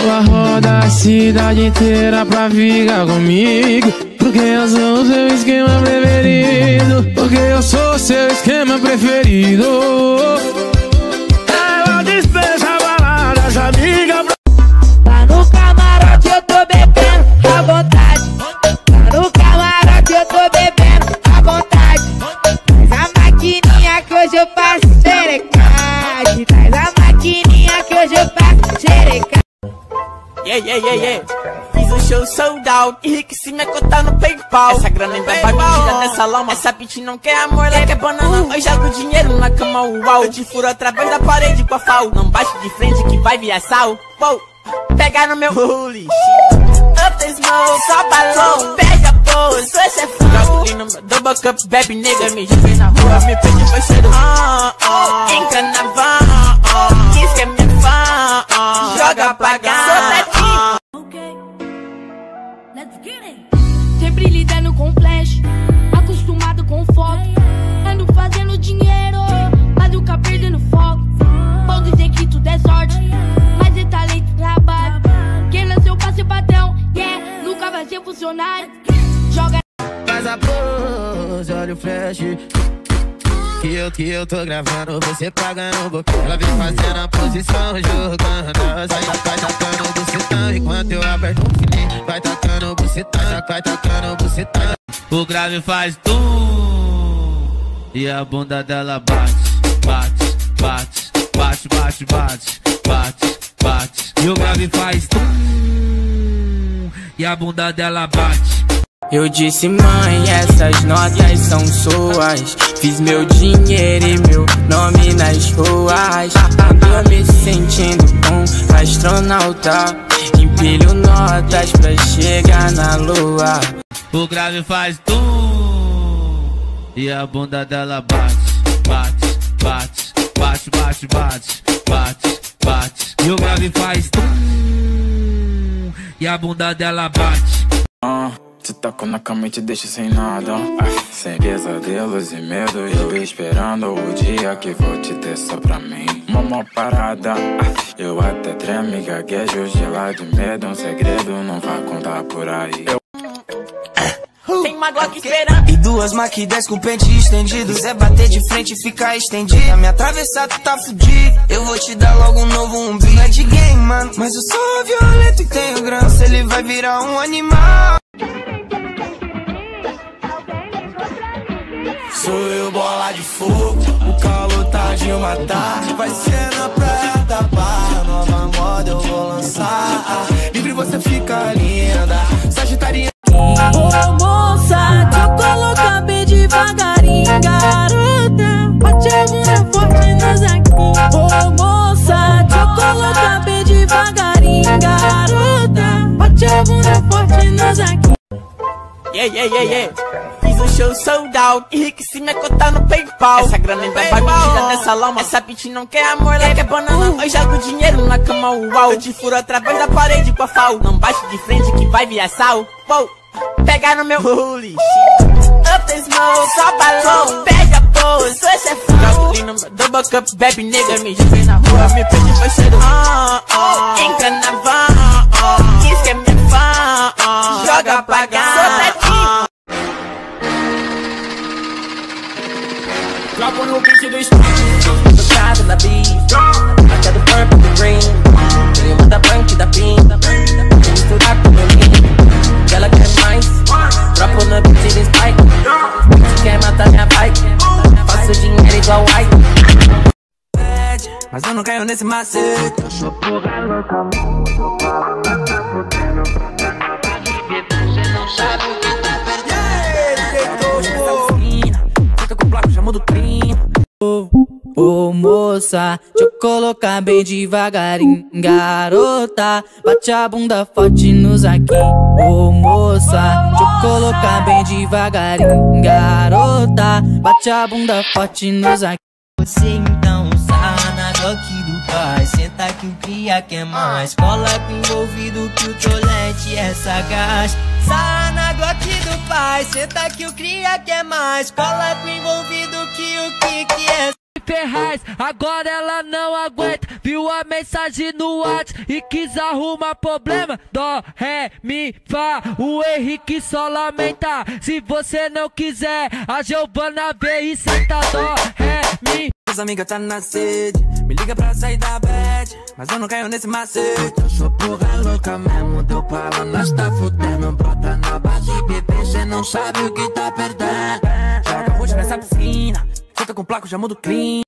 Ela roda a cidade inteira pra ficar comigo, porque eu sou o seu esquema preferido. Porque eu sou o seu esquema preferido. Ela dispensa baladas, amiga. Tá no camarote, eu tô bebendo à vontade. Tá no camarote, eu tô bebendo à vontade. Traz a maquininha que hoje eu faço xerecade. Traz a maquininha que hoje eu faço xerecade. Yeah. Fiz um show sold out, enriqueci minha conta no PayPal. Essa grana ainda vai me tirar dessa lama. Essa bitch não quer amor, ela quer banana. Eu jogo dinheiro na cama, uau. Eu te furo através da parede com a FAO. Não bate de frente que vai via sal. Uou, pega no meu holy shit. Up the smoke, só balão. Pega pose, sou chefão. Jogo ali no meu double cup, bebe nega. Me joguei na rua, me pedi foi cheiro. Entra na van, diz que é minha fã. Joga pra cá. Sempre lidando com flash, acostumado com foco. Ando fazendo dinheiro, mas nunca perdendo foco. Vou dizer que tudo é sorte, mas é talento e trabalho. Quem nasceu pra ser patrão, yeah, nunca vai ser funcionário. Joga. Faz a pose, olha o flash. Que eu tô gravando, você pagando boca. Ela vem fazendo a posição, jogando. Vai tacando o bucetão, enquanto eu aperto o fininho. Vai tacando o bucetão, vai tacando o bucetão. O grave faz tum, e a bunda dela bate, bate, bate, bate, bate, bate, bate, bate. E o grave faz tum, e a bunda dela bate. Eu disse, mãe, essas notas são suas. Fiz meu dinheiro e meu nome nas ruas. Ando me sentindo um astronauta. Empilho notas pra chegar na lua. O grave faz tum, e a bunda dela bate, bate, bate, bate, bate, bate, bate, bate. E o grave faz tum, e a bunda dela bate. Te taco na cama e te deixo sem nada. Sem pesadelos e medo, eu esperando o dia que vou te ter só pra mim. Uma parada, eu até tremo e gaguejo, gelado de medo. Um segredo não vai contar por aí. Tem uma Glock esperando. E duas Mac 10 com pente estendido. Quiser bater de frente e ficar estendido, me atravessar tu tá fudido. Eu vou te dar logo um novo umbigo. Não é de game, mano, mas eu sou violento e tenho grana. Se ele vai virar um animal. Sou eu, bola de fogo, o calor tá de matar. Vai ser na praia da barra, nova moda eu vou lançar. Livre você fica linda, sagitariana. Ô moça, te coloca bem devagarinho, garota. Bate a bunda forte nos aqui. Ô moça, te coloca bem devagarinho, garota. Bate a bunda forte nos aqui. Yeah. Fiz um show sold out, enriqueci minha conta no PayPal. Essa grana ainda vai me tirar dessa lama. Essa bitch não quer amor, ela quer banana. Eu jogo dinheiro na cama, uau. Eu te furo através da parede com a FAO. Não bate de frente que vai via sal. Uou, pega no meu holy shit. Up the smoke, só balão. Pega pose, sou chefão. Jogo ali no meu double cup, bebe nega. Me joguei na rua, me pedi foi cheiro. Entra na van, diz que é minha fã. Joga pra cá. Drop on the beach of the street. The size of the beast. I got the purple, the green. Eu mando a branca da pinta. Misturar com meu lindo. Ela quer mais. Drop on the beach of spike. Se quer matar minha bike. Faço dinheiro igual white. Mas eu não caio nesse macete. Eu sou porra louca, muito fala. Tá fudendo pra caramba. Você não sabe o que tá Ô moça, deixa eu colocar bem devagarinho, garota. Bate a bunda forte nos aqui. Ô moça, deixa eu colocar bem devagarinho, garota. Bate a bunda forte nos aqui. Você então sarra na Glock do pai. Senta que o cria quer mais. Cola com envolvido que o tolete é sagaz. Sarra na Glock do pai. Senta que o cria quer mais. Cola com envolvido que o que é. Ferraz, agora ela não aguenta. Viu a mensagem no WhatsApp e quis arrumar problema. Dó, ré, mi, fá, o Henrique só lamenta. Se você não quiser, a Giovana vem e senta. Dó, ré, mi. As amigas tá na sede, me liga pra sair da bad, mas eu não caio nesse macete. Eu sou porra louca mesmo, deu pala, nós tá fudendo. Brota na base, bebê, cê não sabe o que tá perdendo. Joga roxo nessa piscina, fica com placo, já muda o clean.